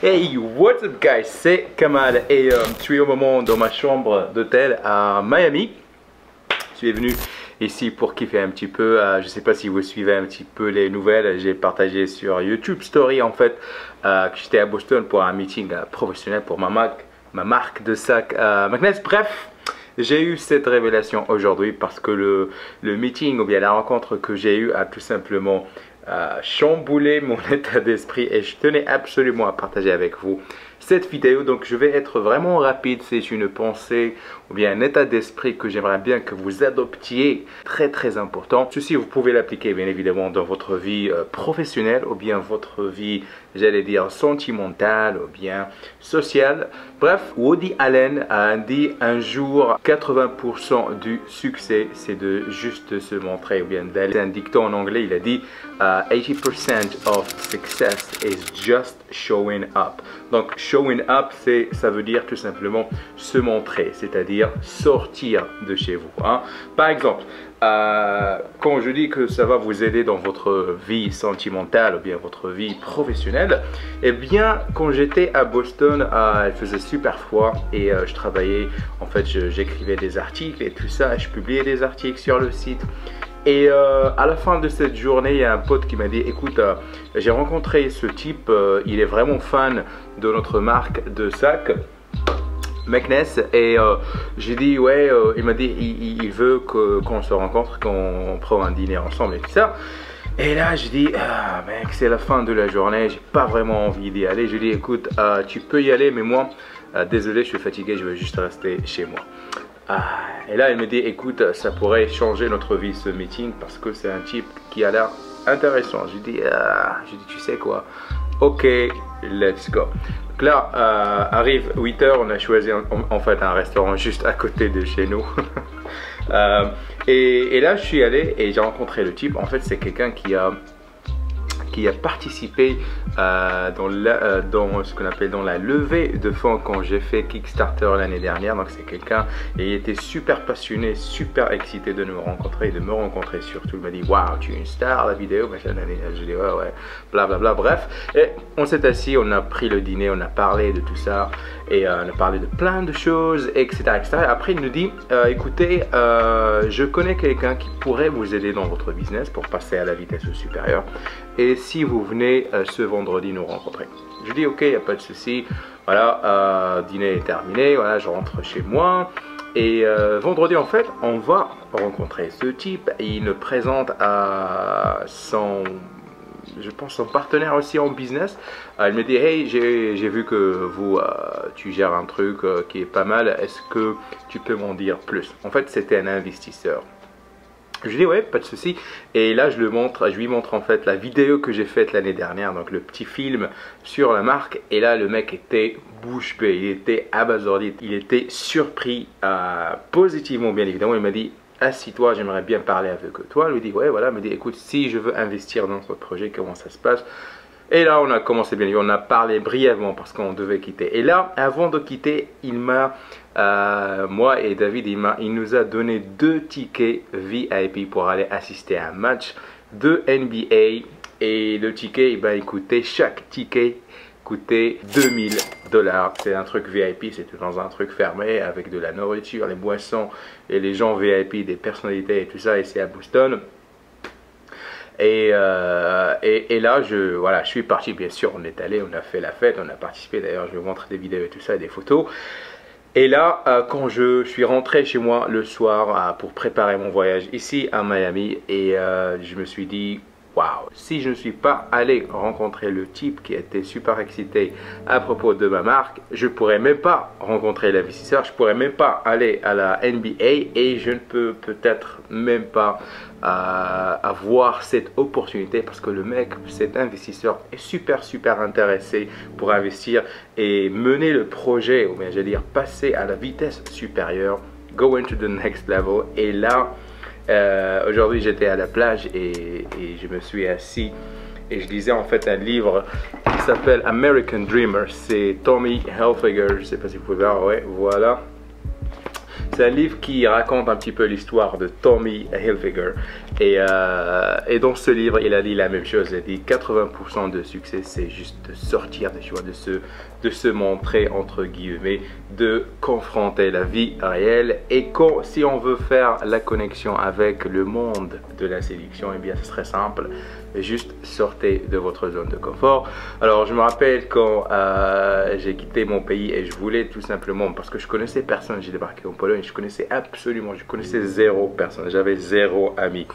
Hey, what's up guys, c'est Kamal et je suis au moment dans ma chambre d'hôtel à Miami. Je suis venu ici pour kiffer un petit peu. Je sais pas si vous suivez un petit peu les nouvelles. J'ai partagé sur YouTube Story en fait que j'étais à Boston pour un meeting professionnel pour ma marque de sac Magness. Bref, j'ai eu cette révélation aujourd'hui parce que le meeting ou bien la rencontre que j'ai eue a tout simplement chamboulé mon état d'esprit et je tenais absolument à partager avec vous cette vidéo. Donc je vais être vraiment rapide. C'est une pensée ou bien un état d'esprit que j'aimerais bien que vous adoptiez, très important. Ceci vous pouvez l'appliquer bien évidemment dans votre vie professionnelle ou bien votre vie, j'allais dire, sentimentale ou bien sociale. Bref, Woody Allen a dit un jour 80% du succès c'est de juste se montrer ou bien d'aller. C'est un dicton en anglais, il a dit 80% of success is just showing up. Donc showing up, ça veut dire tout simplement se montrer, c'est-à-dire sortir de chez vous. Hein. Par exemple, quand je dis que ça va vous aider dans votre vie sentimentale ou bien votre vie professionnelle, eh bien quand j'étais à Boston, il faisait super froid et je travaillais, en fait j'écrivais des articles et tout ça, je publiais des articles sur le site. Et à la fin de cette journée, il y a un pote qui m'a dit écoute, j'ai rencontré ce type, il est vraiment fan de notre marque de sac Magness et j'ai dit ouais, il m'a dit il veut qu'on se rencontre, qu'on prenne un dîner ensemble et tout ça. Et là je dis mec, c'est la fin de la journée, j'ai pas vraiment envie d'y aller. Je dis écoute, tu peux y aller mais moi désolé, je suis fatigué, je veux juste rester chez moi. Et là, il me dit, écoute, ça pourrait changer notre vie, ce meeting, parce que c'est un type qui a l'air intéressant. Je dis, tu sais quoi, ok, let's go. Donc là, arrive 8 h, on a choisi en fait un restaurant juste à côté de chez nous. Et là, je suis allé et j'ai rencontré le type. En fait, c'est quelqu'un qui a participé dans ce qu'on appelle dans la levée de fonds quand j'ai fait Kickstarter l'année dernière. Donc c'est quelqu'un, et il était super passionné, super excité de nous rencontrer, de me rencontrer surtout. Il m'a dit waouh, tu es une star, la vidéo machin. Je dis ouais blablabla. Bref, et on s'est assis, on a pris le dîner, on a parlé de tout ça et on a parlé de plein de choses, etc. Après il nous dit écoutez, je connais quelqu'un qui pourrait vous aider dans votre business pour passer à la vitesse supérieure, et si vous venez ce vendredi nous rencontrer. Je dis ok, il n'y a pas de souci. Voilà, dîner est terminé, voilà, je rentre chez moi. Et vendredi en fait, on va rencontrer ce type et il me présente à son, je pense, son partenaire aussi en business. Il me dit hey, j'ai vu que tu gères un truc qui est pas mal, est-ce que tu peux m'en dire plus? En fait c'était un investisseur. Je lui dis ouais, pas de souci. Et là je lui montre en fait la vidéo que j'ai faite l'année dernière, donc le petit film sur la marque. Et là le mec était bouche bée, il était abasourdi, il était surpris positivement bien évidemment. Il m'a dit assis-toi, j'aimerais bien parler avec toi. Il lui dit ouais voilà, il me dit écoute, si je veux investir dans ce projet, comment ça se passe? Et là on a commencé bien évidemment, on a parlé brièvement parce qu'on devait quitter. Et là avant de quitter, il m'a moi et David, il nous a donné 2 tickets VIP pour aller assister à un match de NBA. Et le ticket, ben, écoutez, chaque ticket coûtait 2000 $. C'est un truc VIP, c'était dans un truc fermé avec de la nourriture, les boissons et les gens VIP, des personnalités et tout ça, et c'est à Boston. Et là, voilà, je suis parti, bien sûr, on est allé, on a fait la fête, on a participé, d'ailleurs je vous montre des vidéos et tout ça, et des photos. Et là, quand je suis rentré chez moi le soir pour préparer mon voyage ici à Miami, et je me suis dit, waouh, si je ne suis pas allé rencontrer le type qui était super excité à propos de ma marque, je ne pourrais même pas rencontrer l'investisseur, je ne pourrais même pas aller à la NBA et je ne peux peut-être même pas avoir cette opportunité parce que le mec, cet investisseur est super intéressé pour investir et mener le projet, ou bien j'allais dire passer à la vitesse supérieure, go into the next level. Et là, aujourd'hui j'étais à la plage et je me suis assis et je lisais en fait un livre qui s'appelle American Dreamer. C'est Tommy Hilfiger, je ne sais pas si vous pouvez voir, ouais, voilà. C'est un livre qui raconte un petit peu l'histoire de Tommy Hilfiger. Et dans ce livre, il a dit la même chose. Il a dit 80% de succès, c'est juste de sortir des choix, de se montrer, entre guillemets, de confronter la vie réelle. Et si on veut faire la connexion avec le monde de la séduction, eh bien, ce serait simple. Juste sortez de votre zone de confort. Alors, je me rappelle quand j'ai quitté mon pays et je voulais tout simplement, parce que je connaissais personne, j'ai débarqué en Pologne, je connaissais zéro personne, j'avais zéro ami.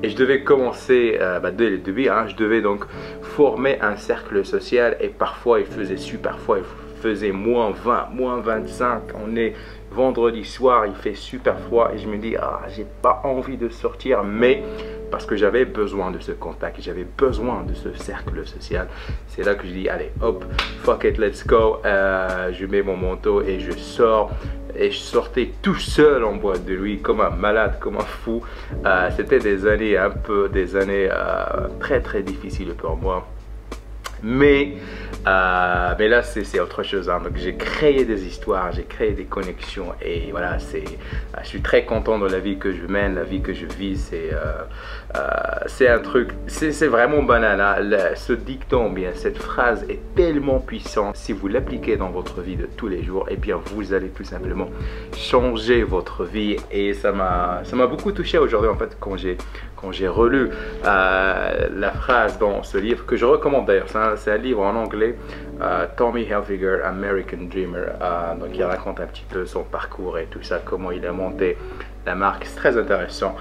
Et je devais commencer dès le début, hein, je devais donc former un cercle social et parfois il faisait super froid, il faisait moins 20, moins 25, on est vendredi soir, il fait super froid et je me dis, ah, j'ai pas envie de sortir, mais parce que j'avais besoin de ce contact, j'avais besoin de ce cercle social. C'est là que je dis, allez, hop, fuck it, let's go. Je mets mon manteau et je sors. Et je sortais tout seul en boîte de nuit, comme un malade, comme un fou. C'était des années très difficiles pour moi. Mais là, c'est autre chose. Hein. Donc, j'ai créé des histoires, j'ai créé des connexions. Et voilà, je suis très content de la vie que je mène, la vie que je vis. C'est un truc, c'est vraiment banal. Hein. Ce dicton, bien, cette phrase est tellement puissante. Si vous l'appliquez dans votre vie de tous les jours, eh bien, vous allez tout simplement changer votre vie. Et ça m'a beaucoup touché aujourd'hui, en fait, quand j'ai relu la phrase dans ce livre, que je recommande d'ailleurs. C'est un livre en anglais, Tommy Hilfiger, American Dreamer. Donc il raconte un petit peu son parcours et tout ça, comment il a monté la marque. C'est très intéressant.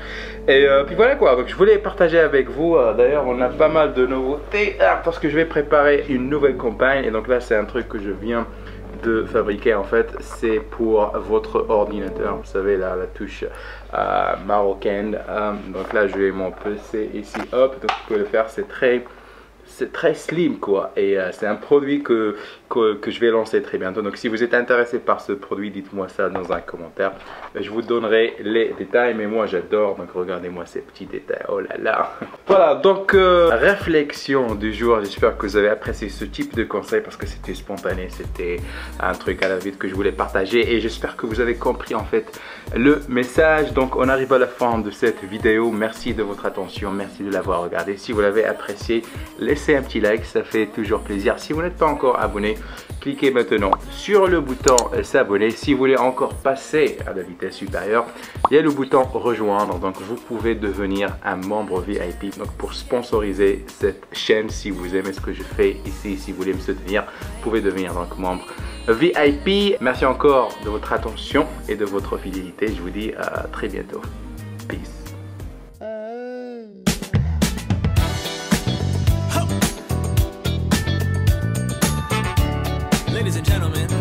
Et puis voilà quoi, donc je voulais partager avec vous. D'ailleurs, on a pas mal de nouveautés parce que je vais préparer une nouvelle campagne. Et donc là, c'est un truc que je viens de fabriquer en fait, c'est pour votre ordinateur, vous savez la touche marocaine. Donc là je vais mon PC ici, hop, donc vous pouvez le faire, c'est très slim quoi, et c'est un produit que je vais lancer très bientôt. Donc si vous êtes intéressé par ce produit, dites-moi ça dans un commentaire, je vous donnerai les détails. Mais moi j'adore, donc regardez-moi ces petits détails, oh là là. Voilà, donc réflexion du jour. J'espère que vous avez apprécié ce type de conseil parce que c'était spontané, c'était un truc à la vite que je voulais partager, et j'espère que vous avez compris en fait le message. Donc on arrive à la fin de cette vidéo. Merci de votre attention, merci de l'avoir regardé. Si vous l'avez apprécié, laissez un petit like, ça fait toujours plaisir. Si vous n'êtes pas encore abonné, cliquez maintenant sur le bouton s'abonner. Si vous voulez encore passer à la vitesse supérieure, il y a le bouton rejoindre. Donc vous pouvez devenir un membre VIP, donc pour sponsoriser cette chaîne. Si vous aimez ce que je fais ici, si vous voulez me soutenir, vous pouvez devenir donc membre VIP. Merci encore de votre attention et de votre fidélité. Je vous dis à très bientôt. Peace. Ladies and gentlemen.